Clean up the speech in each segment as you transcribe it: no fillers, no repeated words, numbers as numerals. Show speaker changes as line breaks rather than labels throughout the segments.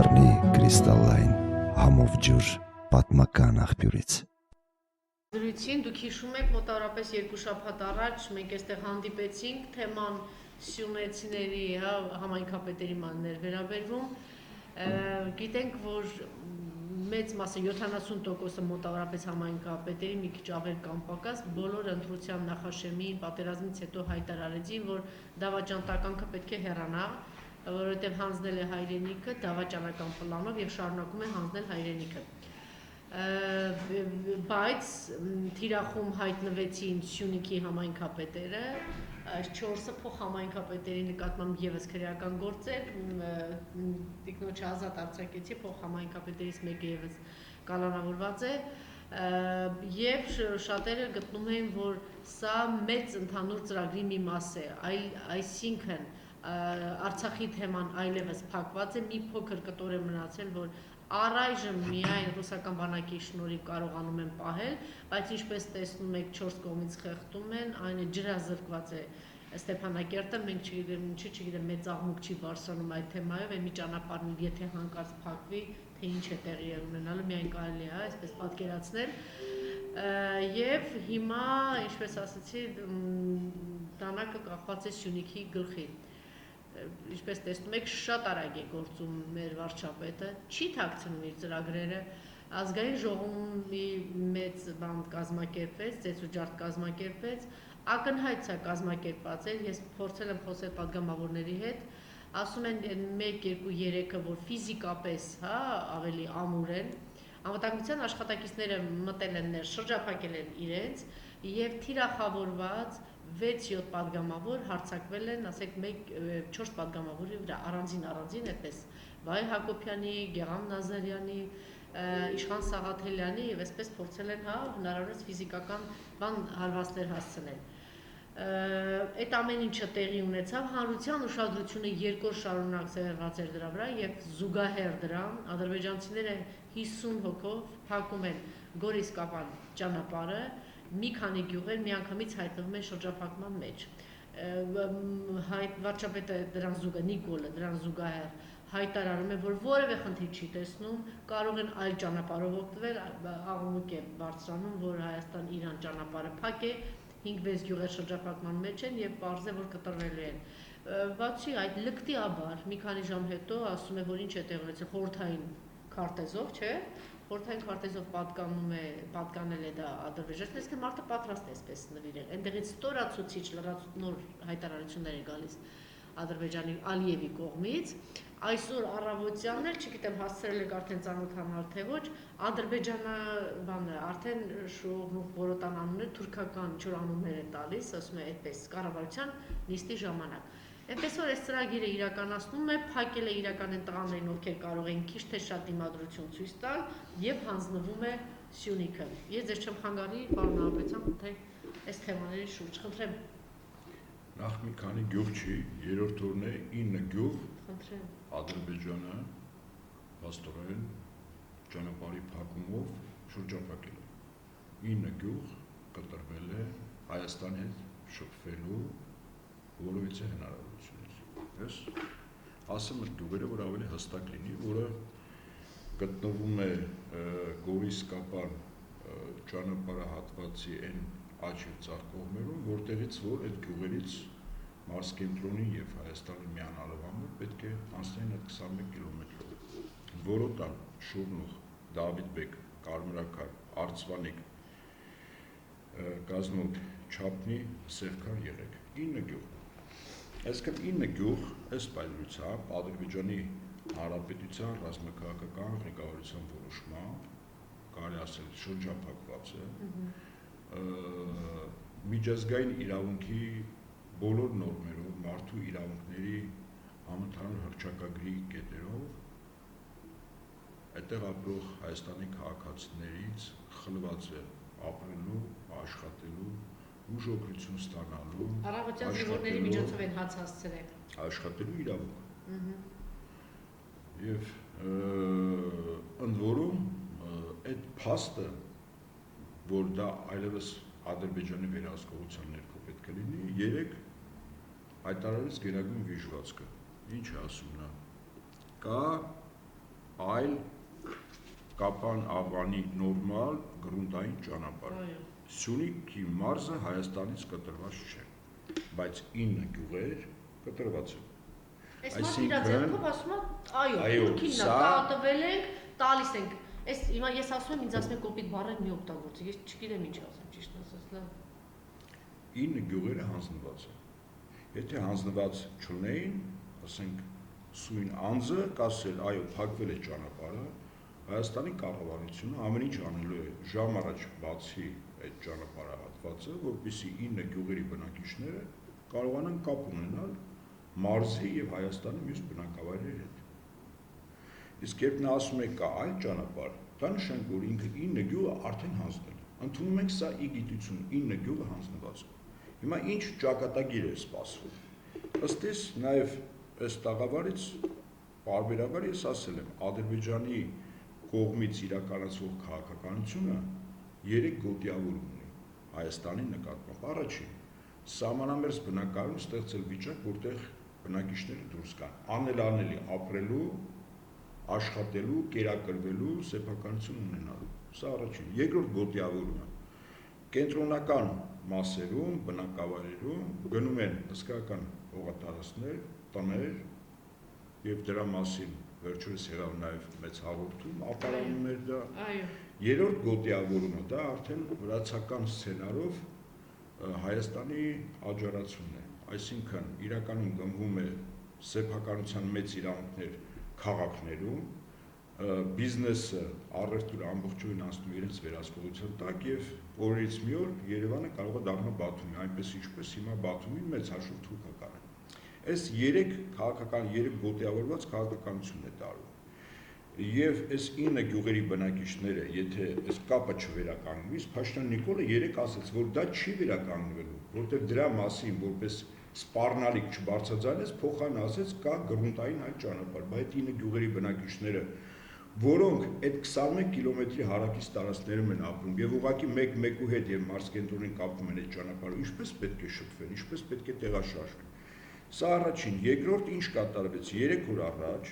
դառնի կրիստալային համով ջուր պատմական աղբյուրից։
Դրույթին դուք հիշում եք մոտավորապես 2 շաբաթ առաջ մենք այստեղ հանդիպեցինք թեման սյունեցիների համայնքապետերի մաններ վերաբերվում գիտենք որ մեծ մասը 70% մոտավորապես համայնքապետերի մի քիչ ավել կամ պակաս բոլոր ընտրության նախաշեմին պատերազմից հետո հայտարարեցին որ դավաճանտականքը պետք է հեռանա որովհետև հանձնել է հայրենիքը դավաճանական պլանով եւ շարունակում է հանձնել հայրենիքը բայց թիրախում հայտնվեցին Սյունիքի համայնքապետերը այս 4-ը փոխհամայնքապետերի նկատմամբ եւս քրեական գործեր տիկնոջ ազատ արձակեցի փոխհամայնքապետերից մեկը եւս կալանավորված է եւ շատերը գտնում են որ սա մեծ ընդհանուր ծրագրի մի մաս է այսինքն Արցախի թեման այլևս փակված է մի փոքր կտոր է մնացել որ առայժմ միայն ռուսական բանակի շնորհիվ կարողանում են պահել, բայց ինչպես տեսնում եք 4 կողմից խեղդում են, այն ջրազրկված է Ստեփանակերտը, մենք չգիտեմ մեծ աղմուկ չի բարձրանում այդ թեմայով, այն մի ճանապարհն եթե հանկարծ փակվի, թե ինչ է տեղի ունենալու, միայն կարելի է այսպես պատկերացնել։ Եվ հիմա, ինչպես ասացի, դանակը կախված է Սյունիքի գլխին։ Ինչպես տեսնում եք, շատ արագ է գործում մեր վարչապետը, չի թաքցնում իր ծրագրերը, ազգային ժողովի մեծ բան կազմակերպվեց, ծեծուջարդ կազմակերպվեց, ակնհայտ է կազմակերպված էր, ես փորձել եմ խոսել պատգամավորների հետ, ասում են 1, 2, 3-ը, որ ֆիզիկապես ավելի ամուր են, անվտանգության աշխատակիցները մտել են ներ, շրջափակել են իրենց եւ թիրախավորված 6-7 պատգամավոր հարձակվել են, ասենք 4 պատգամավորի վրա առանձին այդպես Վայ Հակոբյանի, Գեղամ Նազարյանի, Իշխան Սաղաթելյանի եւ այսպես փորձել են հնարավորինս ֆիզիկական հարվածներ հասցնել։ Այդ ամեն ինչը տեղի ունեցավ, հանրության ուշադրությունը 2 օր շարունակ սեղմված էր դրա վրա եւ զուգահեռ դրան ադրբեջանցիները 50 հոգով փակում են Գորիս-Կապան ճանապարհը մի քանի գյուղեր միանգամից հայտնվում են շրջափակման մեջ վարչապետը դրան զուգահեռ Նիկոլը դրան զուգահեռ հայտարարում է որ որևէ խնդիր չի տեսնում կարող են այլ ճանապարհով օգտվել աղմուկ է բարձրանում որ Հայաստան-Իրան ճանապարհը փակ է 5-6 գյուղեր շրջափակման մեջ են եւ պարզ է որ կտրվելու են բացի այդ լկտիաբար մի քանի ժամ հետո ասում է որ ինչ է տեղի ունեցել խորհրդային քարտեզով չէ Խորհրդային քարտեզով պատկանել է դա ադրբեջանցին, այսինքն մարդը պատրաստ է այսպես նվիրել։ Այնտեղից ստորացուցիչ նոր հայտարարություններ են գալիս Ադրբեջանի Ալիևի կողմից։ Այսօր առավոտյան էլ, չգիտեմ, հասցրել եք արդեն ծանոթանալ թե ոչ, Ադրբեջանը արդեն շողնուղ Բորոտան անունը թուրքական ինչ-որ անուններ է տալիս, ասում է այդպես կառավարության նիստի ժամանակ։ Այնպես որ այս ծրագիրը իրականացնում է, փակել է իրական են տղաներին, ովքեր կարող են քիչ թե շատ դիմադրություն ցույց տալ եւ հանձնվում է Սյունիքը։ Ես ձեզ չեմ խանգարի, պարոն Աբրեցյան, թե այս թեմաների շուրջ խնդրեմ։
Նախ մի քանի գյուղ չի, երրորդ օրն է 9 գյուղ։
Խնդրեմ։
Ադրբեջանը հաստորեն ճանապարհի փակումով շրջափակել է։ 9 գյուղ կտրվել է Հայաստանի հետ շփվելու որովհետեւ հնարավորությունից։ Ես ասում եմ գյուղերը, որ ավելի հստակ լինի, որը գտնվում է Գորիս-Կապան ճանապարհահատվածի այն աջ եւ ցախ կողմերում, որտեղից որ այդ գյուղերից Մարսկենտրոնի եւ Հայաստանի միանալու համար պետք է անցնեն այդ 21 կիլոմետրով։ Որոտան, Շուրնուղ, Դավիթբեկ, Կարմրակար, Արցվանիկ, Կազմոտ, Չապնի, Սևքար, Եղեգ 9 գյուղ։ Այսինքն 9 գյուղ այս պայմանությամբ Ադրբեջանի Հանրապետության ռազմաքաղաքական ղեկավարության որոշմամբ կարելի ասել շրջափակված է միջազգային իրավունքի բոլոր նորմերով մարդու իրավունքների համընդհանուր հռչակագրի կետերով այդտեղ ապրող Հայաստանի քաղաքացիներից խլված է ապրելու, աշխատելու ուժօգնություն ստանալու
առավոտյան զինվորների միջոցով են հաց հասցրել
աշխատելու իրավունք եւ ընդ որում այդ փաստը որ դա այլևս Ադրբեջանի վերահսկողության ներքո պետք է լինի 3 հայտարարից գերագույն վիժվածքը ինչ է ասում նա կա այլ Կապան Աղանի նորմալ գրունտային ճանապարհ։ Սյունիքի մարզը Հայաստանից կտրված չէ, բայց 9 գյուղեր կտրված են։
Այս մարդը իր ձեռքով ասում է, այո, քիննա տատվել ենք, տալիս ենք։ Այս հիմա ես ասում եմ, ինձ ասում են կոպիտ բառեր մի օգտագործի, ես չգիտեմ ինչ ասեմ, ճիշտ ասած, լավ։
9 գյուղերը հանձնված են։ Եթե հանձնված չունեին, ասենք սույն անձը կասել, այո, փակվել է ճանապարհը, Հայաստանի կառավարությունը ամեն ինչ անելու է ժամ առաջ բացի այդ ճանապարհահատվածը, որպեսզի 9 գյուղերի բնակիչները կարողանան կապ ունենալ մարզի եւ Հայաստանի մյուս բնակավայրերի հետ։ Իսկ երբ նա ասում է կա այլ ճանապարհ, դա նշենք, որ ինքը 9 գյուղը արդեն հանձնել է։ Ընդունում ենք սա ի գիտություն 9 գյուղը հանձնված է։ Հիմա ինչ ճակատագիր է սպասվում։ Ըստ էս նաեւ այս տաղավարից բարբերաբար ես ասել եմ, Ադրբեջանի կողմից իրականացվող քաղաքականությունը 3 գոտիավորում ունի Հայաստանի նկատմամբ։ Առաջին, սահմանամերձ բնակարան ստեղծել վիճակ, որտեղ բնակիչները դուրս գան, անելանելի ապրելու, աշխատելու, կերակրվելու, սեփականություն ունենալու։ Սա առաջին։ Երկրորդ գոտիավորումը կենտրոնական մասերում, բնակավայրերում գնում են հսկայական հողատարածքներ, տներ եւ դրա մասին վերջերս եղավ նաև մեծ հաղորդում, ապարանում էր դա։ Երրորդ գոտիավորումը դա արդեն վրացական սցենարով Հայաստանի աջարացումն է, այսինքն իրականում գնվում է սեփականության մեծ իրավունքներ քաղաքներում, բիզնեսը, առևտուրը ամբողջովին անցնում իրենց վերահսկողության տակ եւ օրից մի օր Երևանը կարող է դառնալ Բաթումի, այնպես ինչպես հիմա Բաթումին մեծ հաշվով թուրքական է։ Այս 3 քաղաքական 3 գոտիավորված քաղաքականություն է տարվում։ Եվ այս 9 գյուղերի բնակիչները, եթե այս կապը չվերականգնվի, Փաշինյան Նիկոլը 3 ասաց, որ դա չի վերականգնվելու, որտեղ դրա մասին որպես սպառնալիք չբարձրացնես, փոխան ասեց կա գրունտային այլ ճանապարհ, բայց 9 գյուղերի բնակիչները, որոնք այդ 21 կիլոմետրի հարակից տարածքներում են ապրում եւ ուղղակի մեկ-մեկու հետ եւ մարզկենտրոնին կապվում են այդ ճանապարհով, ինչպես պետք է շփվեն, ինչպես պետք է տեղաշարժվեն։ Սա առաջին, երկրորդ ինչ կատարվեց 3 օր առաջ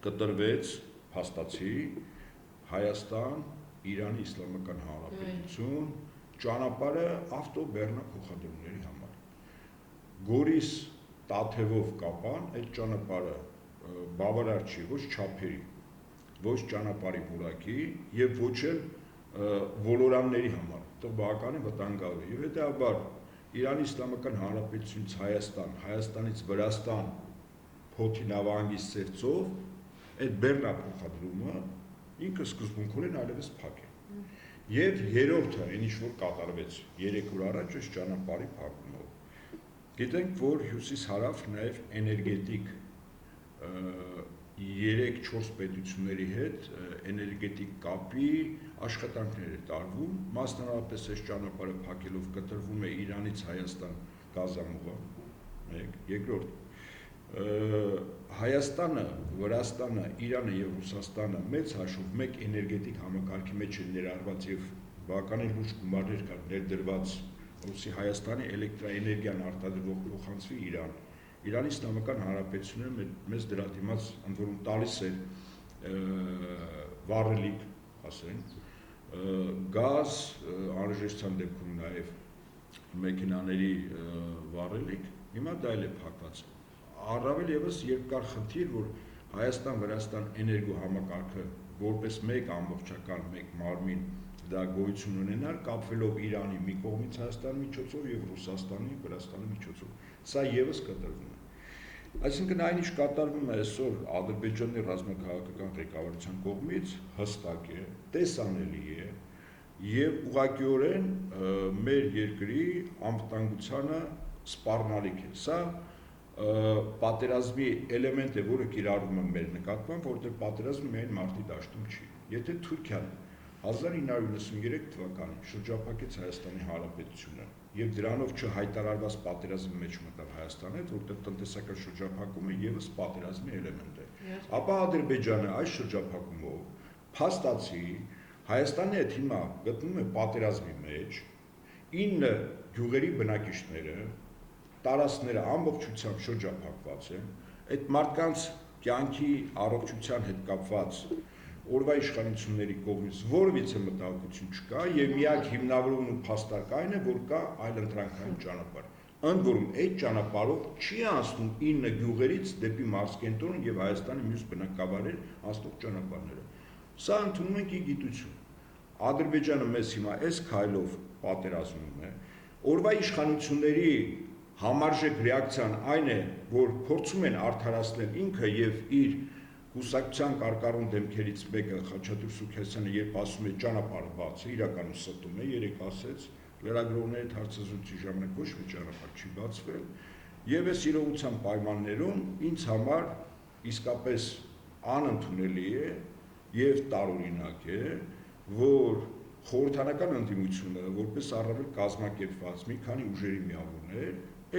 կտրվեց փաստացի Հայաստան, Իրանի Իսլամական Հանրապետություն ճանապարհը ավտոբեռնափոխադրումների համար։ Գորիս Տաթևով կապան այդ ճանապարհը բավարար չի ոչ չափերի, ոչ ճանապարհի որակի եւ ոչ էլ ոլորանների համար, դա բավականին վտանգավոր է։ Եվ հետեւաբար Իրանի Իսլամական Հանրապետությունից Հայաստան, Հայաստանից Վրաստան փոթի նավահանգի ծերծով այդ բեռնափոխադրումը ինքը սկզբունքորեն այլևս փակ է։ Եվ երրորդը, այն ինչ որ կատարվեց 3 օր առաջ այս ճանապարհի փակումով։ Գիտենք, որ հյուսիս-հարավ նաև էներգետիկ 3-4 պետությունների հետ էներգետիկ կապի աշխատանքներ է տարվում, մասնավորապես այս ճանապարհը փակելով կտրվում է Իրանից Հայաստան գազամուղը, երկրորդ Հայաստանը, Վրաստանը, Իրանը եւ Ռուսաստանը մեծ հաշվով մեկ էներգետիկ համակարգի մեջ են ներառված եւ բավականին լուրջ գումարներ կան ներդրված, որովհետեւ Հայաստանի էլեկտրաէներգիան արտադրող փոխանցվի Իրան։ Իրանի Իսլամական Հանրապետությունը մեզ դրա դիմաց ընդ որում տալիս է վառելիք, ասենք, գազ, անհրաժեշտության դեպքում նաև մեքենաների վառելիք, հիմա դա էլ է փակված։ Առավել եւս երբ կար խնդիր, որ Հայաստան-Վրաստան էներգո համակարգը որպես մեկ ամբողջական, մեկ մարմին դա գոյություն ունենար, կապվելով Իրանի մի կողմից Հայաստանի միջոցով եւ Ռուսաստանի, Վրաստանի միջոցով։ Սա եւս կտրվում է։ Այսինքն այն ինչ կատարվում է այսօր Ադրբեջանի ռազմաքաղաքական ղեկավարության կողմից հստակ է, տեսանելի է եւ ուղղակիորեն մեր երկրի անվտանգությանը սպառնալիք է։ Սա պատերազմի էլեմենտ է, որը կիրառվում է մեր նկատմամբ, որտեղ պատերազմը միայն մարտի դաշտում չի։ Եթե Թուրքիան 1993 թվականին շրջափակեց Հայաստանի Հանրապետությունը եւ դրանով չհայտարարված պատերազմի մեջ մտավ Հայաստանը, որտեղ տնտեսական շրջափակումը եւս պատերազմի էլեմենտ է։ Ապա Ադրբեջանը այս շրջափակումով փաստացի Հայաստանի հետ հիմա գտնվում է պատերազմի մեջ, 9 գյուղերի բնակիչները տարածքները ամբողջությամբ շրջափակված են, այդ մարդկանց կյանքի առողջության հետ կապված օրվա իշխանությունների կողմից որևիցե մտահոգություն չկա եւ միակ հիմնավորումն ու փաստարկը այն է, որ կա այլընտրանքային ճանապարհ։ Ընդ որում այդ ճանապարհով չի անցնում 9 գյուղերից դեպի մարզկենտրոն եւ Հայաստանի մյուս բնակավայրեր անցնող ճանապարհները։ Սա ընդունում ենք ի գիտություն։ Ադրբեջանը մեզ հիմա այս քայլով պատերազմում է։ Օրվա իշխանությունների համարժեք ռեակցիան այն է, որ փորձում են արդարացնել ինքը եւ իր կուսակցության կարկառուն դեմքերից մեկը Խաչատուր Սուքեսյանը, երբ ասում է ճանապարհը բաց է, իրականում ստում է, երեք ասեց, լրագրողների հետ հարցազրույցի ժամանակ ոչ մի ճանապարհ չի բացվել, եւ այս իրողության պայմաններում ինձ համար իսկապես անընդունելի է եւ տարօրինակ է, որ խորհրդանական ընդդիմությունը, որպես առավել կազմակերպված մի քանի ուժերի միավորներ,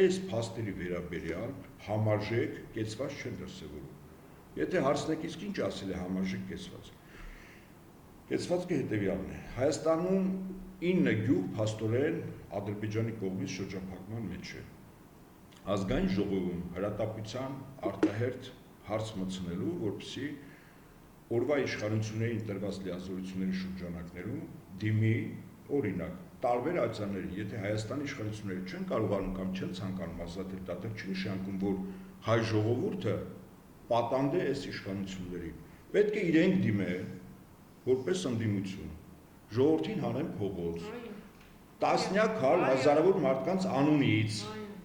այս փաստերի վերաբերյալ համարժեք կեցված չեն դրսևորում։ Եթե հարցնեք իսկ ինչ ասել է համարժեք կեցված։ Կեցվածքը հետևյալն է. Հայաստանում 9 գյուղ փաստորեն Ադրբեջանի կողմից շրջափակման մեջ է։ Ազգային ժողովում հրատապության արտահերթ հարց մտցնելու, որպեսզի օրվա իշխանությունների ընտրված լիազորությունների շրջանակներում դիմի օրինակ տարբեր արձանների, եթե Հայաստանի իշխանությունները չեն կարողանում կամ չեն ցանկանում ազատել, դա չի նշանակում, որ հայ ժողովուրդը պատանդ է այս իշխանություններին։ Պետք է իրենք դիմեն որպես ընդդիմություն, ժողովրդին հանեն փողոց, տասնյակ հազարավոր մարդկանց անունից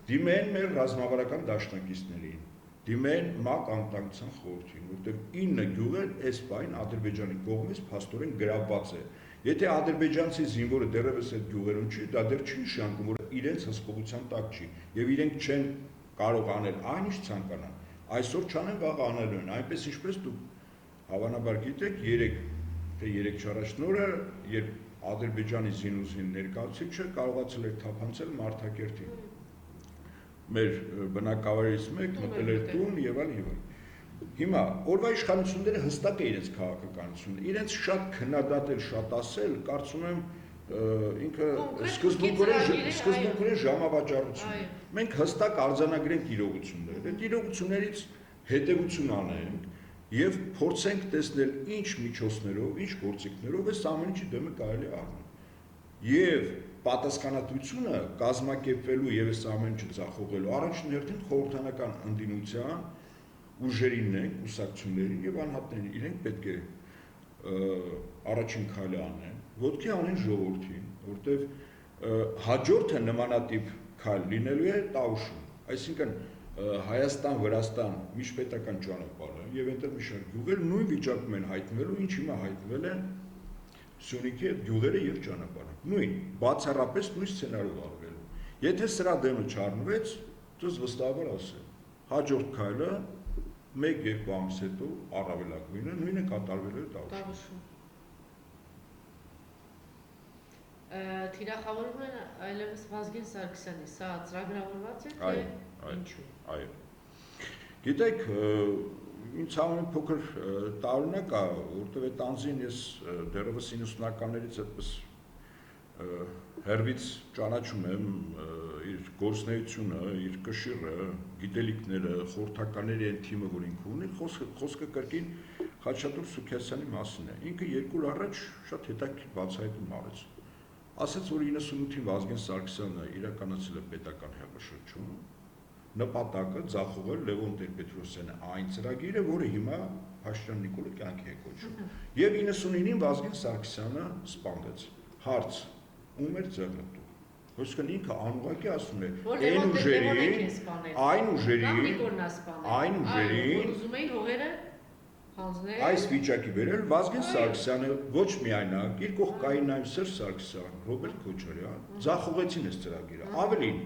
դիմեն մեր ռազմավարական դաշնակիցներին, դիմեն ՄԱԿ անվտանգության խորհրդին, որտեղ 9 գյուղեր այս պայն Ադրբեջանի կողմից փաստորեն գրավված է։ Եթե ադրբեջանցի զինվորը դեռևս այդ գյուղերում չի, դա դեռ չի նշանակում, որ իրենց հսկողության տակ չի, եւ իրենք չեն կարող անել այն ինչ ցանկանան։ Այսօր չանեն, վաղ անելու են, այնպես ինչպես դուք հավանաբար գիտեք, 3 առաջին օրը, երբ Ադրբեջանի զինուզին ներկայացուցիչը կարողացել էր թափանցել Մարտակերտին։ Մեր բնակավայրից մեկ մտել էր տուն եւ այլն։ Հիմա օրվա իշխանությունները հստակ է իրենց քաղաքականությունը, իրենց շատ քննադատել, շատ ասել, կարծում եմ ինքը սկզբունքորեն ժամավաճառություն է։ Մենք հստակ արձանագրենք իրողությունները, այդ իրողություններից հետևություն անենք եւ փորձենք տեսնել ինչ միջոցներով, ինչ գործիքներով այս ամեն ինչի դեմը կարելի առնել։ Եվ պատասխանատվությունը կազմակերպվելու եւ այս ամեն ինչը ձախողելու առաջին հերթին խորհրդանական ընդդիմության ուժերին են, կուսակցություններին եւ անհատներին, իրենք պետք է առաջին քայլը անեն, ոտքի անեն ժողովրդին, որտեվ հաջորդը նմանատիպ քայլ լինելու է Տաուշում, այսինքն Հայաստան-Վրաստան միջպետական ճանապարհը եւ այնտեղ մի շարք գյուղեր նույն վիճակում են հայտնվելու, ինչ հիմա հայտնվել են Սյունիքի այդ գյուղերը եւ ճանապարհը։ Նույն, բացառապես նույն սցենարով արվելու։ Եթե սրա դեմը չառնվեց, դուք վստահաբար ասեմ, հաջորդ քայլը 1-2 ամիս հետո առավելագույնը նույնը կատարվելու է Տաուշում։
Թիրախավորումը այլևս Վազգեն Սարգսյանի, սա ծրագրավորված է, թե ինչու։ Այո։
Գիտեք, ինձ համար փոքր տարօրինակ է, որտեղ այդ անձին ես դեռևս 90-ականներից այդպես հերվից ճանաչում եմ իր գործունեությունը, իր կշիռը, գիտելիքները, խորհրդականների այն թիմը, որ ինքը ունի, խոսքը կրկին Խաչատուր Սուքեսյանի մասին է։ Ինքը 2 օր առաջ շատ հետաքրքիր բացահայտում արեց։ Ասաց, որ 98-ին Վազգեն Սարգսյանը իրականացել է պետական հեղաշրջում, նպատակը ձախողել Լևոն Տեր-Պետրոսյանի այն ծրագիրը, որը հիմա Փաշինյան Նիկոլը կյանքի է կոչում։ Եվ 99-ին Վազգեն Սարգսյանը սպանվեց։ Հարց. ում էր ձեռնտու։ Այսինքն ինքը անուղղակի ասում է, այն ուժերին,
ուզում էին հողերը հանձնել։
Այս վիճակի վերել Վազգեն Սարգսյանը ոչ միայնակ, իր կողքային նայում Սերժ Սարգսյան, Ռոբերտ Քոչարյան, ձախողեցին այս ծրագիրը։ Ավելին,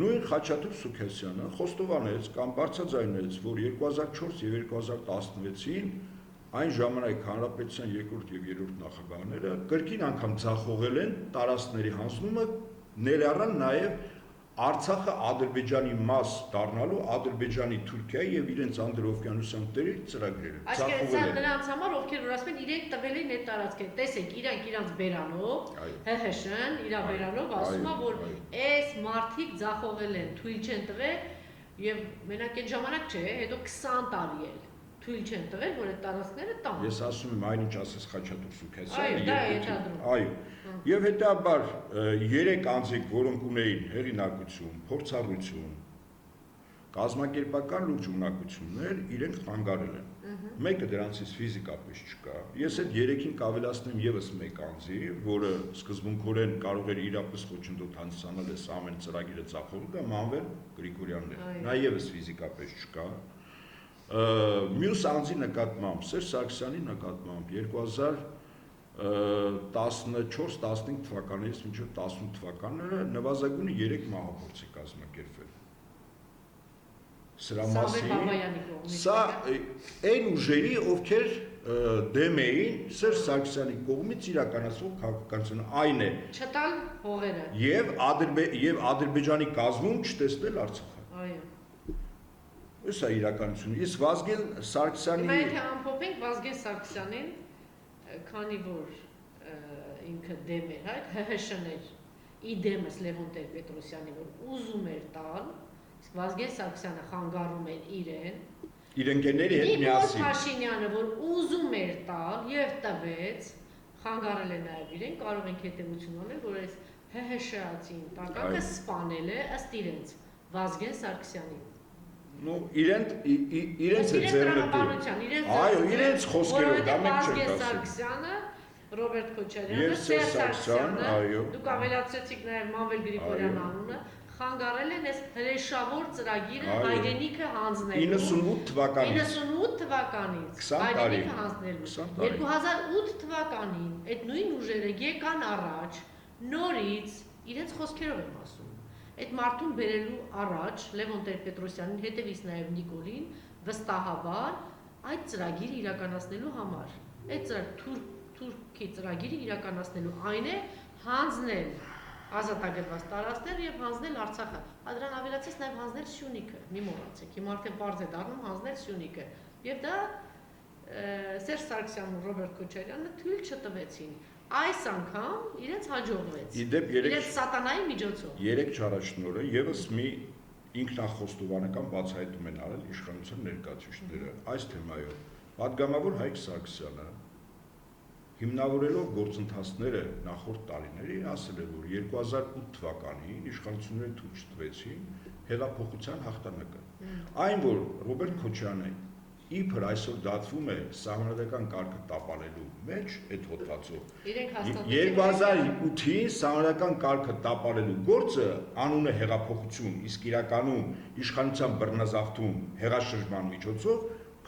նույն Խաչատուր Սուքեսյանը խոստովանեց կամ բարձրաձայնեց, որ 2004 եւ 2016-ին այն ժամանակ հանրապետության երկրորդ եւ երրորդ նախագահները կրկին անգամ ձախողել են տարածքների հանձնումը, ներառան նաեւ Արցախը Ադրբեջանի մաս դառնալու Ադրբեջանի, Թուրքիայի եւ իրենց անդրօվկիանոսյան տերի ծրագրերը։
Այսինքն նրանց համար, ովքեր որ ասում են իրենք տվել են այդ տարածքը, տեսեք, իրանք իրանց բերանով, ՀՀՇ-ն իր բերանով ասում է, որ այս մարդիկ ձախողել են, թույլ չեն տվել Եվ մենակ այդ ժամանակ չէ, հետո 20 տարի էլ թույլ չեն տվել, որ այդ տարածքները տան։
Ես ասում եմ այնինչ ասես Խաչատուր Սուքասյանը,
Այո, դա է ենթադրում։
Այո։ Եվ հետաբար 3 անձիկ, որոնք ունեին հեղինակություն, փորձառություն, կազմակերպական լուրջ ունակություններ, իրենք խանգարել են։ Մեկը դրանցից ֆիզիկապես չկա։ Ես այդ 3-ին կավելացնեմ եւս մեկ անձի, որը սկզբունքորեն կարող էր իրապես խոչընդոտ հանդիսանալ այս ամեն ծրագիրը ծախողը, դա Մանվել Գրիգորյանն է։ Նա եւս ֆիզիկապես չկա։ Մյուս անձի նկատմամբ, Սերժ Սարգսյանի նկատմամբ 2014-15 թվականներից մինչև 18 թվականները նվազագույնը 3 մահափորձ է կազմակերպվել։ Սրա մասին սա այն ուժերի, ովքեր դեմ էին Սերժ Սարգսյանի կողմից իրականացվող քաղաքականությունը, այն է
չտալ հողերը
եւ Ադրբեջանի կազմում չտեսնել Արցախը։
Այո։
Ըստ իրականությունը, իսկ Վազգեն Սարգսյանի
Հիմա եթե ամփոփենք Վազգեն Սարգսյանին, քանի որ ինքը դեմ էր, այդ ՀՀՇ-ն էր ի դեմս Լևոն Տեր-Պետրոսյանի, որ ուզում էր տալ, իսկ Վազգեն Սարգսյանը խանգարում էր իր
ընկերների հետ միասին։
Նիկոլ Փաշինյանը, որ ուզում էր տալ եւ տվեց, խանգարել է նաեւ իրեն, կարող ենք հետեւություն ունել, որ այս ՀՀՇ-ացին տակակը սպանել է ըստ իրենց Վազգեն Սարգսյանին։
Ну, իրենց է ձեռնտու։ Այո, իրենց խոսքերով դա մենք չենք ասում։
Սարգսյանը, Ռոբերտ Քոչարյանը, Սերժ Սարգսյանը, դուք ավելացրեցիք նաև Մանվել Գրիգորյան անունը, խանգարել են այս հրեշավոր ծրագիրը հայրենիքը հանձնելու
98 թվականից
98 թվականից հայրենիքը հանձնելու 2008 թվականին այդ նույն ուժերը եկան առաջ նորից իրենց խոսքերով եմ ասում այդ մարդուն բերելու առաջ Լևոն Տեր-Պետրոսյանին հետևից նաև Նիկոլին վստահաբար այդ ծրագիրը իրականացնելու համար այդ թուրքի ծրագիրը իրականացնելու այն է հանձնել ազատագրված տարածքներ եւ հանձնել Արցախը։ Դրան ավելացած նաեւ հանձնել Սյունիքը։ Մի մոռացեք, հիմա արդեն բարձ է դառնում հանձնել Սյունիքը։ Եվ դա Սերժ Սարգսյանն ու Ռոբերտ Քոչարյանը թույլ չտվեցին։ Այս անգամ իրենց հաջողվեց։ Իրենց սատանայի միջոցով։
3 չարաշնորհը եւս մի ինքնախոստովանական բացահայտում են արել իշխանության ներկայացուցիչները այս թեմայով։ Պատգամավոր Հայկ Սարգսյանը հիմնավորելով գործընթացները նախորդ տարիների ասել է, որ 2008 թվականին իշխանությունները թույլ չտվեցին հեղափոխության հաղթանակը։ Այն, որ Ռոբերտ Քոչարյանը իբր այսօր դատվում է սահմանադրական կարգը տապալելու մեջ այդ հոդվածով 2008-ին սահմանադրական կարգը տապալելու գործը անունը հեղափոխություն, իսկ իրականում իշխանության բռնազավթում հեղաշրջման միջոցով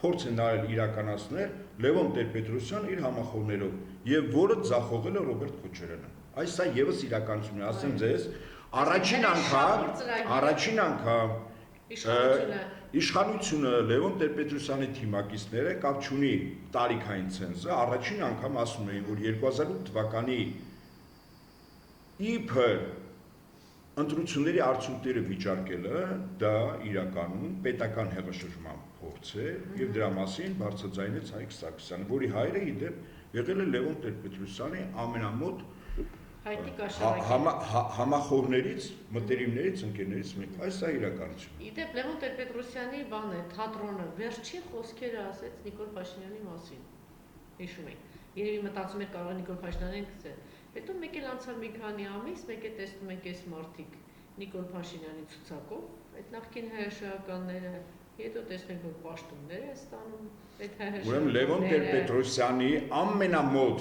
փորձ են արել իրականացնել Լևոն Տեր-Պետրոսյանը իր համախոհներով եւ որը ձախողել է Ռոբերտ Քոչարյանը։ Այս սա եւս իրականություն է, ասեմ ձեզ, առաջին անգամ իշխանությունը Լևոն Տեր-Պետրոսյանի թիմակիցները կապ չունի տարիքային ցենզը, առաջին անգամ ասում էին, որ 2008 թվականի իբր ընտրությունների արդյունքները վիճարկելը դա իրականում պետական հեղաշրջման փորձ է եւ դրա մասին բարձրաձայնեց Հայկ Սարգսյանը, որի հայրը իդեպ եղել է Լևոն Տեր-Պետրոսյանի ամենամոտ համախոհներից, մտերիմներից, ընկերներից մեկը։ Այս է իրականությունը։
Իդեպ Լևոն Տեր-Պետրոսյանի բանը, թատրոնը վերջին խոսքերը ասեց Նիկոլ Փաշինյանի մասին։ Հիշում եք։ Երևի մտածում եք կարող է Նիկոլ Փաշինյանին գցել։ Հետո մեկ էլ անցավ մի քանի ամիս, մեկ է տեսնում եք այս մարդիկ Նիկոլ Փաշինյանի ցուցակով, այդ նախկին ՀՀՇ-ականները, հետո տեսնենք որ պաշտոններ է ստանում այդ ՀՀՇ-ը։
Ուրեմն Լևոն Տեր-Պետրոսյանի ամենամոտ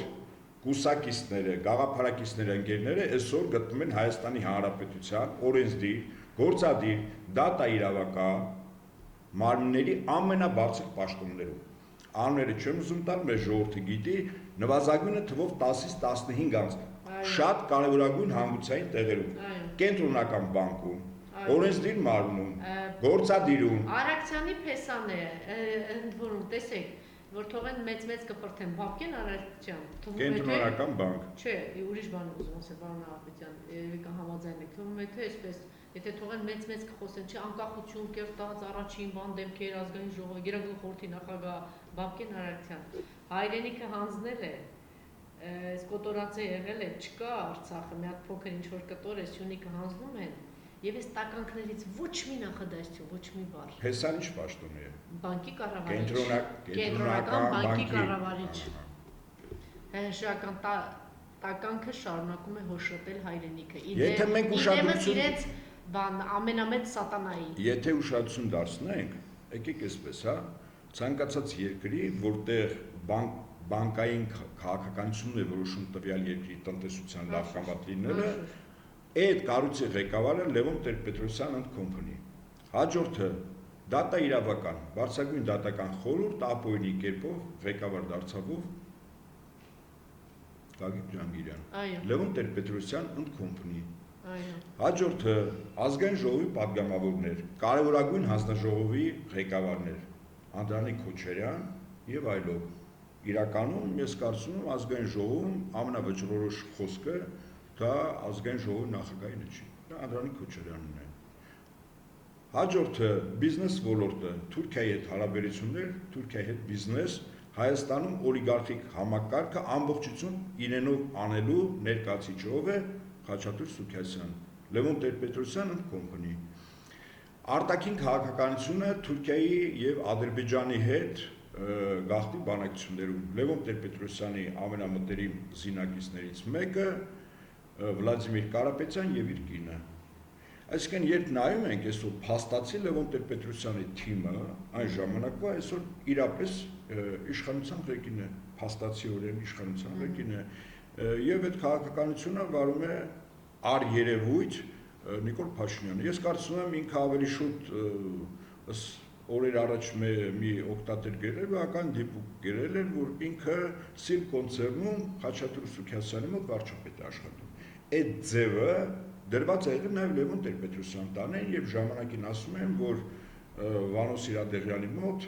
կուսակիցները, գաղափարակիցները, ընկերները այսօր գտնվում են Հայաստանի Հանրապետության օրենսդիր, գործադիր, դատա իրավական մարմինների ամենաբարձր պաշտոններում։ Անունները չեմ ուզում տալ, մեր ժողովուրդը գիտի, նվազագույնը թվով 10-ից 15 անձ, շատ կարևորագույն հանգուցային տեղերում, կենտրոնական բանկում, օրենսդիր մարմնում, գործադիրում։
Արաքցյանի փեսան է, ընդ որում տեսեք, որ թողեն մեծ կպրթեն Բաբկեն Արաքցյան,
կենտրոնական բանկ։
Չէ, ուրիշ բան ուզում ասել, պարոն Ահապետյան, երևի կհամաձայնեք, թվում է թե այսպես, եթե թողեն մեծ կխոսեն, չէ, անկախություն կերտած առաջին բան դեմքեր ազգային ժողովի, գերագույն խորհրդի նախագահ Բաբկեն Արաքցյան, հայրենիքը հանձնել է, այս կոտորած է եղել է, չկա Արցախը, մի հատ փոքր ինչ որ կտոր է, Սյունիքը հանձնում են, Եվ այս տականքներից ոչ մի նախադասություն, ոչ մի բառ։
Հեսան ինչ պաշտոն է։
Բանկի կառավարիչ։
Կենտրոնական
բանկի կառավարիչ։ Հրեշական տականքը շարունակում է հոշոտել հայրենիքը։
Եթե մենք ուշադրություն
իրենց բան ամենամեծ սատանային։
Եթե ուշադրություն դարձնենք, եկեք այսպես, հա, ցանկացած երկրի, որտեղ բանկային քաղաքականությունն է որոշում տվյալ երկրի տնտեսության լավ կամ վատ լինելը, այդ կառույցի ղեկավարը Լևոն Տեր-Պետրոսյան and Company։ Հաջորդը դատա իրավական, բարձրագույն դատական խորհուրդ ապօրինի կերպով ղեկավար դարձավ Գագիկ Ջանգիրյան։ Լևոն Տեր-Պետրոսյան and Company։ Հաջորդը ազգային ժողովի պատգամավորներ, կարևորագույն հանձնաժողովի ղեկավարներ, Անդրանիկ Քոչարյան եւ այլով։ Իրականում ես կարծում եմ ազգային ժողովում ամենավճռորոշ խոսքը դա ազգային ժողովի նախագահին չի, դա Անդրանիկ Քոչարյանն է։ Հաջորդը բիզնես ոլորտը, Թուրքիայի հետ հարաբերություններ, Թուրքիայի հետ բիզնես, Հայաստանում օլիգարխիկ համակարգը ամբողջություն իրենով անելու ներկայացիչով է Խաչատուր Սուքիասյան, Լևոն Տեր-Պետրոսյան and Company։ Արտաքին քաղաքականությունը Թուրքիայի եւ Ադրբեջանի հետ գաղտնի բանակցություններում Լևոն Տեր-Պետրոսյանի ամենամտերիմ զինակիցներից մեկը Վլադիմիր Կարապետյան եւ իր կինը։ Այսինքն երբ նայում ենք այսօր փաստացի Լևոն Տեր-Պետրոսյանի թիմը այն ժամանակվա այսօր իրապես իշխանության ղեկին է, փաստացիորեն իշխանության ղեկին է եւ այդ քաղաքականությունը վարում է առերևույթ Նիկոլ Փաշինյանը։ Ես կարծում եմ ինքը ավելի շուտ օրեր առաջ մի օկտատեր գրել, բավական դիպուկ գրել էր, որ ինքը Սիլ կոնցերնում Խաչատուր Սուքիասյանի մոտ վարչապետ է աշխատում։ Այդ ձևը դրված է եղել նաև Լևոն Տեր-Պետրոսյան տանեն եւ ժամանակին ասում են, որ Վանո Սիրադեղյանի մոտ,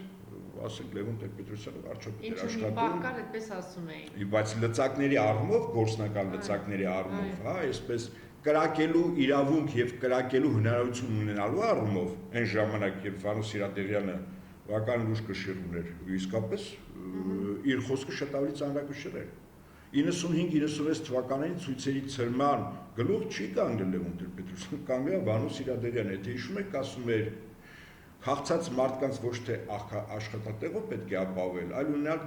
ասենք Լևոն Տեր-Պետրոսյանը վարչապետ էր աշխատում։
Պակար այդպես ասում էին։
Բայց լծակների առումով, գործնական լծակների առումով, հա, այսպես կրակելու իրավունք եւ կրակելու հնարավորություն ունենալու առումով այն ժամանակ երբ Վանո Սիրադեղյանը վական լուրջ կշիռ ուներ ու իսկապես իր խոսքը շատ ավելի ծանրակշիռ էր 95-96 թվականներին ցույցերի ցրման գլուխ չի կանգնել Լևոն Տեր-Պետրոսյանը, կանգնել Վանո Սիրադեղյանը, եթե հիշում եք, ասում էր քաղցած մարդկանց ոչ թե աշխատատեղով պետք է ապահովել, այլ ունենալ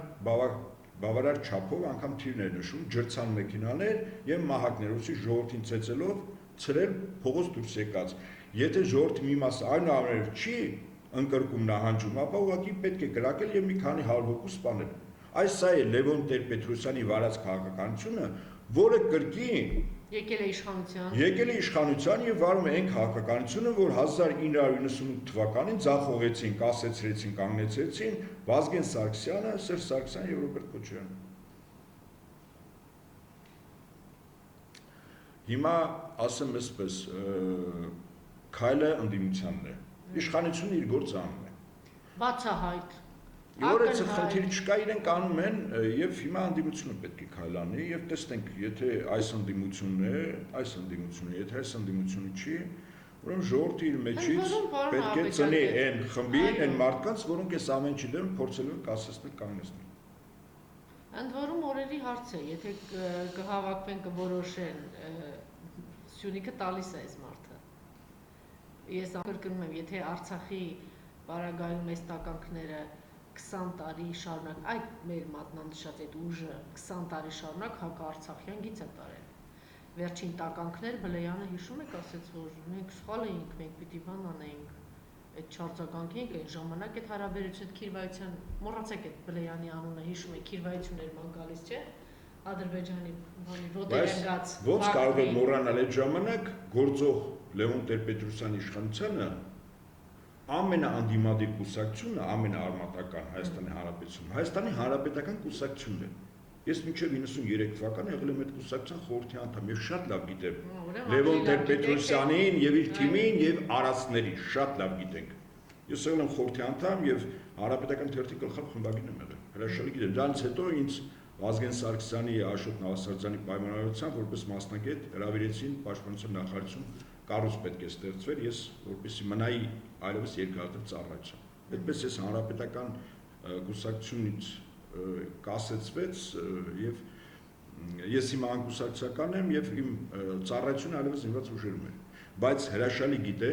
բավարար չափով անգամ թիրներ նշում, ջրցան մեքենաներ եւ մահակներ, ուսի ժողովրդին ծեծելով ցրել փողոց դուրս եկած։ Եթե ժողովրդի մի մասը այնուամենայնիվ չի ընկրկում նահանջում, ապա ուղղակի պետք է կրակել եւ մի քանի 100 հոգու սպանել։ Այս սա է Լևոն Տեր-Պետրոսյանի վարած քաղաքականությունը, որը կրկին եկել է իշխանության եւ վարում է այն քաղաքականությունը, որ 1998 թվականին ձախողեցին, կասեցրեցին, կանգնեցրեցին Վազգեն Սարգսյանը, Սերժ Սարգսյանը եւ Ռոբերտ Քոչարյանը։ Հիմա ասեմ այսպես, քայլը ընդդիմությանն է։ Իշխանությունը իր գործը անում է։
Բացահայտ։
Որից խնդիր չկա, իրենք անում են եւ հիմա ընդդիմությունը պետք է քայլանի եւ տեսնենք, եթե այս ընդդիմությունն է, եթե այս ընդդիմությունը չի, ուրեմն ժողովրդի իր մեջից պետք է ծնի այն խմբին, այն մարդկանց, որոնք այս ամեն ինչի դեմ փորձելու են կասեցնել, կանգնեցնել։
Ընդ որում օրերի հարց է, եթե կհավաքվեն, կորոշեն, Սյունիքը տալիս է այս մարդը։ Ես կրկնում եմ, եթե Արցախի պարագայում այս տականքները 20 տարի շարունակ, այդ մեր մատնանշած այդ ուժը 20 տարի շարունակ հակաարցախյան գիծ է տարել։ Վերջին տականքներ Բլեյանը հիշում եք, ասեց, որ մենք սխալ էինք, մենք պիտի բան անեինք, այդ չարձագանքենք այն ժամանակ այդ հարաբերությունը Քիրվայցյան, մոռացեք այդ Բլեյանի անունը, հիշում եք, Քիրվայություններ ման գալիս չէ, Ադրբեջանի բանի ոտերանգած։
Ոնց կարող է մոռանալ այդ ժամանակ գործող Լևոն Տեր-Պետրոսյանի իշխանությունը ամենաանդիմադիր կուսակցությունը, ամենաարմատական Հայաստանի Հանրապետությունում, Հայաստանի Հանրապետական կուսակցությունն է։ Ես մինչև 93 թվականը եղել եմ այդ կուսակցության խորհրդի անդամ եւ շատ լավ գիտեմ Լևոն Տեր-Պետրոսյանին եւ իր թիմին եւ արածներին, շատ լավ գիտենք։ Ես եղել եմ խորհրդի անդամ եւ Հանրապետական թերթի գլխավոր խմբագիրն եմ եղել։ Հրաշալի գիտեմ, դրանից հետո ինձ Վազգեն Սարգսյանի, Աշոտ Նավասարդյանի պայմանավորությամբ որպես մասնակետ հրավիրեցին Պաշտպանության նախարարություն կառույց պետք է ստեղծվեր, ես որպեսզի մնայի այլևս երկարատև ծառայության։ Այդպես ես հանրապետական կուսակցությունից կասեցվեց եւ ես հիմա անկուսակցական եմ եւ իմ ծառայությունը այլևս զինված ուժերում է։ բայց հրաշալի գիտե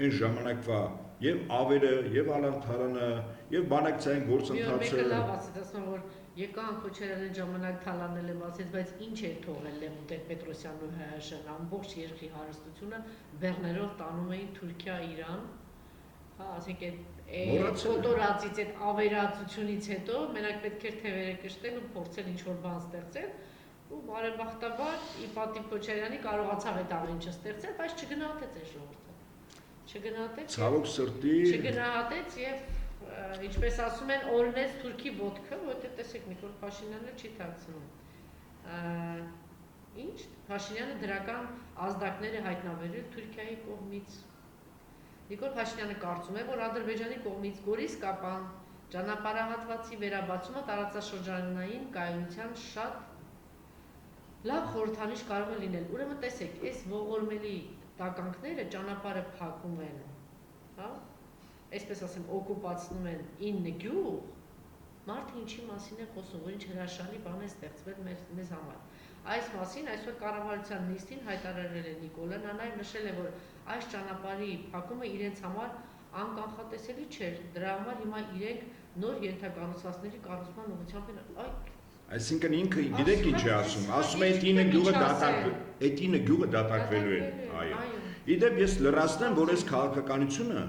այն ժամանակվա եւ ավերը եւ Ալանթարանը եւ բանակցային գործընթացը
Մեկը լավ ասեց, ասում որ եկան Քոչարյանի ժամանակ թալանել եմ ասեց, բայց ինչ էր թողել Լևոն Տեր-Պետրոսյանն ու ՀՀՇ-ն ամբողջ երկրի հարստությունը բեռներով տանում էին Թուրքիա, Իրան, հա, ասենք այդ ֆոտորացից այդ ավերածությունից հետո մենակ պետք էր թևերը կշտել ու փորձել ինչ-որ բան ստեղծել ու բարեբախտաբար ի պատիվ Քոչարյանի կարողացավ այդ ամեն ինչը ստեղծել, բայց չգնահատեց այդ ժողովուրդը։ Չգնահատեց։
Ցավոք սրտի
չգնահատեց եւ ինչպես ասում են, օրինեց Թուրքի ոտքը, որտեղ տեսեք Նիկոլ Փաշինյանը չի թաքցնում։ Ինչ Փաշինյանը դրական ազդակներ է հայտնաբերել Թուրքիայի կողմից։ Նիկոլ Փաշինյանը կարծում է, որ Ադրբեջանի կողմից Գորիս-Կապան ճանապարհահատվածի վերաբացումը տարածաշրջանային կայունության շատ լավ խորհրդանիշ կարող է լինել։ Ուրեմն տեսեք, այս ողորմելի տականքները ճանապարհը փակում են, հա? Այսպես ասեմ, օկուպացնում են 9 գյուղ, մարդը ինչի մասին է խոսում, որ ինչ հրաշալի բան է ստեղծվել մեզ համար։ Այս մասին այսօր կառավարության նիստին հայտարարել է Նիկոլը, նա նաև նշել է, որ այս ճանապարհի փակումը իրենց համար անկանխատեսելի չէր, դրա համար հիմա իրենք նոր ենթակառուցվածքների կառուցման ուղղությամբ են,
այսինքն ինքը գիտեք ինչ է ասում է այդ 9 գյուղը դատարկվելու է, այո։ Իդեպ ես լրացնեմ, որ այս քաղաքականությունը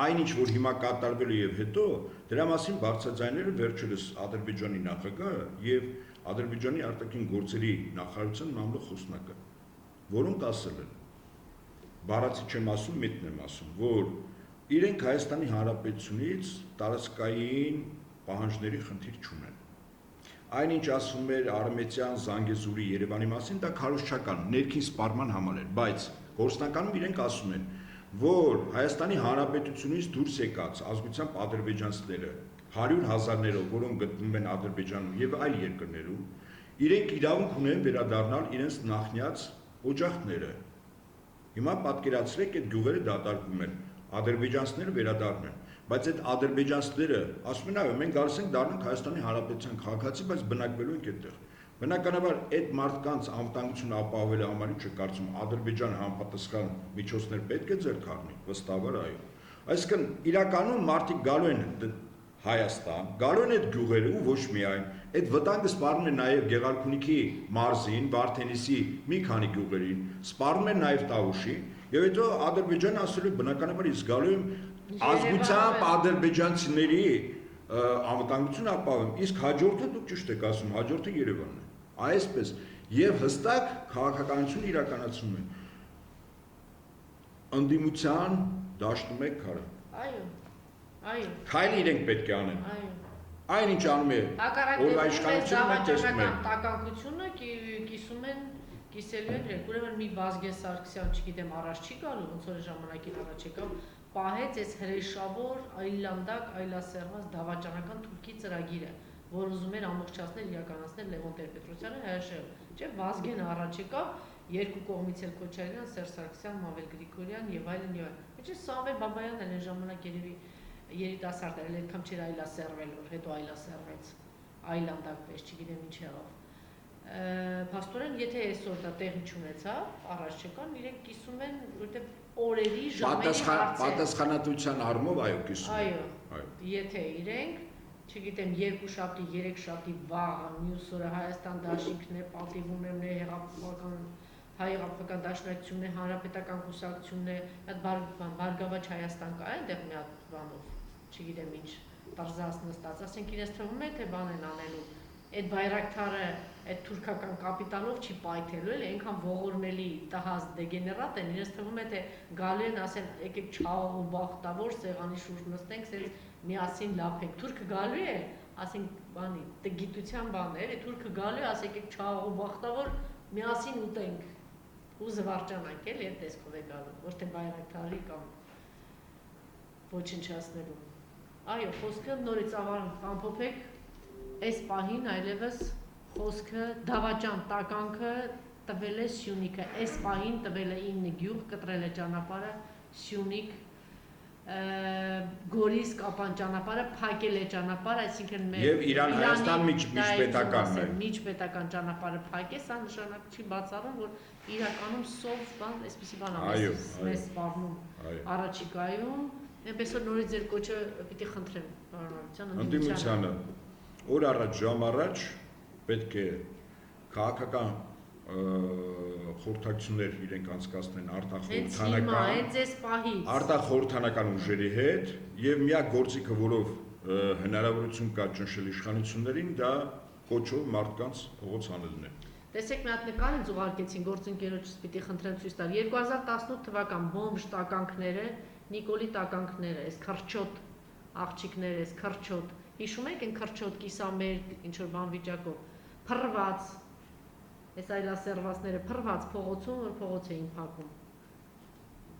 այնինչ որ հիմա կատարվել է եւ հետո դրա մասին բարձրաձայնել վերջերս Ադրբեջանի նախագահը եւ Ադրբեջանի արտաքին գործերի նախարարության մամլո խոսնակը, որոնք ասել են, բառացի չեմ ասում, միտն եմ ասում, որ իրենք Հայաստանի Հանրապետությունից տարածքային պահանջների խնդիր չունեն։ Այնինչ ասվում էր Արմենիան, Զանգեզուրի, Երևանի մասին, դա քարոզչական, ներքին սպառման համար էր, բայց գործնականում իրենք ասում են, որ Հայաստանի Հանրապետությունից դուրս եկած ազգությամբ ադրբեջանցիները 100,000-ներով, որոնք գտնվում են Ադրբեջանում եւ այլ երկրներում, իրենք իրավունք ունեն վերադառնալ իրենց նախնյաց օջախները։ Հիմա պատկերացրեք, այդ գյուղերը դատարկվում են, ադրբեջանցիները վերադառնում են, բայց այդ ադրբեջանցիները ասում են, այո, մենք գալիս ենք դառնանք Հայաստանի Հանրապետության քաղաքացի, բայց բնակվելու ենք այդտեղ։ Բնականաբար այդ մարդկանց անվտանգությունը ապահովելու համար ինչ է կարծում Ադրբեջանը համապատասխան միջոցներ պետք է ձեռք առնի, վստահաբար այո։ Այսինքն իրականում մարդիկ գալու են Հայաստան, գալու են այդ գյուղերը ու ոչ միայն, այդ վտանգը սպառնում է նաև Գեղարքունիքի մարզին, Վարդենիսի մի քանի գյուղերին, սպառնում է նաև Տավուշի, եւ հետո Ադրբեջանը ասել է բնականաբար իսկ գալու եմ ազգությամբ ադրբեջանցիների անվտանգությունը ապահովում, իսկ հաջորդը դուք ճիշտ եք ասում, հաջորդը Երևանն է։ Այսպես եւ հստակ քաղաքականություն իրականացնում են ընդդիմության դաշտում է քարը։
Այո, այո։
Քայլը իրենք պետք է անեն։
Այո։
Այնինչ անում է օրվա իշխանությունը տեսնում են
տականությունը կիսում են կիսելու են գրեք, ուրեմն մի Վազգեն Սարգսյան, չգիտեմ, առաջ չի գալու, ոնց որ ժամանակին առաջ եկավ, պահեց այս հրեշավոր, այլանդակ, այլասերված դավաճանական թուրքի ծրագիրը, որ ուզում էր ամբողջացնել իրականացնել Լևոն Տեր-Պետրոսյանը ՀՀՇ-ը։ Չէ, Վազգենը առաջ եկավ, երկու կողմից էլ Քոչարյան, Սերժ Սարգսյան, Մավել Գրիգորյան եւ այլն եւ այլն։ Չէ, Սամվել Բաբայանն էլ այն ժամանակ երևի երիտասարդ էր, այդքան չէր այլասերվել, որ հետո այլասերվեց, այլանդակվեց, չգիտեմ ինչ եղավ։ Փաստորեն, եթե այսօր դա տեղի չունեցավ, առաջ չեկան, իրենք կիսում են, որտեղ օրերի, ժամերի հարցեր։
Պատասխանատվության առումով այո կիսում են։
Այո, եթե իրենք, չգիտեմ, 2 շաբթի, 3 շաբթի վաղը, մյուս օրը Հայաստան դաշինքն է, պատիվ ունեն հայ-հեղափոխական դաշնակցությունն է, հանրապետական կուսակցությունն է, այդ Բարգավաճ Հայաստան կա այնտեղ մի հատ բանով, չգիտեմ ինչ, տարզած նստած, ասենք իրենց թվում է, թե բան են անելու, այդ բայրակթարը, այդ թուրքական կապիտալով չի պայթելու, էլ այնքան ողորմելի տհազ դեգեներատ են, իրենց թվում է, թե գալու են, ասեն, եկեք չաղ ու բախտավոր սեղանի շուրջ նստենք, սենց միասին լափենք, թուրքը գալու է, ասենք, բանի, գիտության բան է, թուրքը գալու է, ասեք, եկեք չաղ ու բախտավոր միասին ուտենք ու զվարճանանք էլ այդ տեսքով է գալու, ոչ թե բայրակթարի կամ ոչնչացնելու։ Այո, խոսքը նորից ամփոփեք, այս պահին այլևս խոսքը դավաճան տականքը տվել է Սյունիքը, այս պահին տվել է 9 գյուղ, կտրել է ճանապարհը Սյունիք Գորիս կապան ճանապարհը փակել է ճանապարհ, այսինքն մեր
Եվ Իրան-Հայաստան միջպետական է։
Միջպետական ճանապարհը փակե, սա նշանակում չի բացառում, որ իրականում սով բան, այսպեսի բան մեզ սպառնում առաջիկայում, այնպես որ նորից ձեր կոչը պիտի խնդրեմ պարոնայության
ընդդիմությանը օր առաջ ժամ առաջ պետք է քաղաքական խորհրդակցություններ իրենք անցկացնեն արտախորհրդանական ուժերի հետ եւ միակ գործիքը, որով հնարավորություն կա ճնշել իշխանություններին, դա կոչով մարդկանց փողոց հանելն է։
Տեսեք, մի հատ նկար ինձ ուղարկեցին գործընկերոջս, պիտի խնդրեմ ցույց տալ 2018 թվական բոմբ տականքները, Նիկոլի տականքները, այս քրչոտ աղջիկները, այս քրչոտ, հիշում եք այն քրչոտ կիսամերկ ինչ որ բան վիճակով, փռված Այս այլասերվածները փռված փողոցում, որ փողոց էին փակում։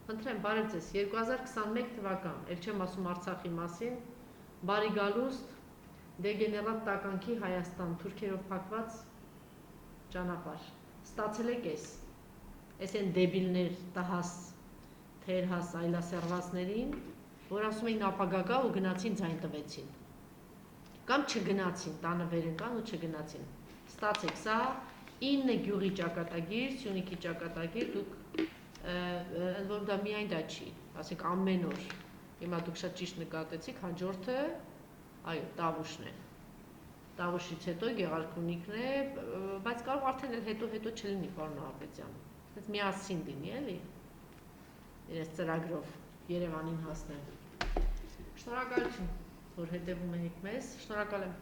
Խնդրեմ, բարև ձեզ, 2021 թվական, ել չեմ ասում Արցախի մասին, բարի գալուստ, դեգեներատ տականքի Հայաստան, թուրքերով փակված ճանապարհ։ Ստացել եք այս են դեբիլներ, տահաս, թերհաս այլասերվածներին, որ ասում էին ապագա գա ու գնացին ձայն տվեցին։ Կամ չգնացին, տանը վեր ընկան ու չգնացին։ Ստացեք սա 9 գյուղի ճակատագիր, Սյունիքի ճակատագիր, դուք ընդ որում դա միայն դա չի, ասեք ամեն օր, հիմա դուք շատ ճիշտ նկատեցիք, հաջորդը, այո, Տավուշն է, Տավուշից հետո Գեղարքունիքն է, բայց կարող արդեն հետո չլինի, պարոն Նահապետյան, հենց միասին լինի, էլի, իրենց ծրագրով Երևանին հասնել։ Շնորհակալություն, որ հետևում եք մեզ, շնորհակալ եմ։